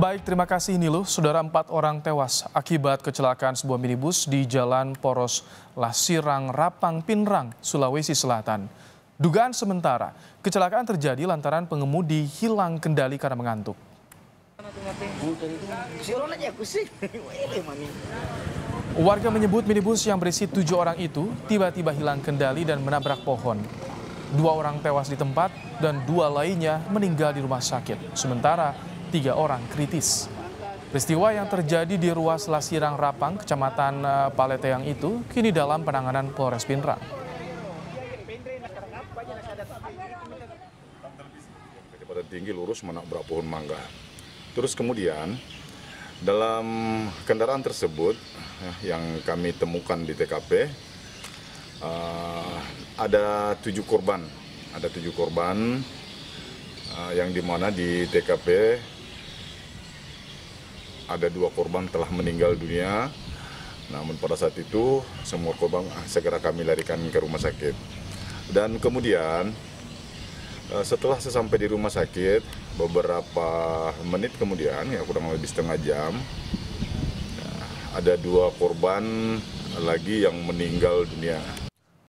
Baik, terima kasih Niluh. Saudara, 4 orang tewas akibat kecelakaan sebuah minibus di Jalan Poros Lasirang, Rapang, Pinrang, Sulawesi Selatan. Dugaan sementara, kecelakaan terjadi lantaran pengemudi hilang kendali karena mengantuk. Warga menyebut minibus yang berisi 7 orang itu tiba-tiba hilang kendali dan menabrak pohon. 2 orang tewas di tempat dan 2 lainnya meninggal di rumah sakit. Sementara 3 orang kritis. Peristiwa yang terjadi di ruas Lasirang Rapang, Kecamatan Paleteang itu kini dalam penanganan Polres Pinrang. Kecepatan tinggi lurus menabrak pohon mangga. Terus kemudian dalam kendaraan tersebut yang kami temukan di TKP ada 7 korban. Ada 7 korban yang dimana di TKP ada 2 korban telah meninggal dunia. Namun pada saat itu semua korban segera kami larikan ke rumah sakit. Dan kemudian setelah sesampai di rumah sakit, beberapa menit kemudian, ya kurang lebih setengah jam, ada 2 korban lagi yang meninggal dunia.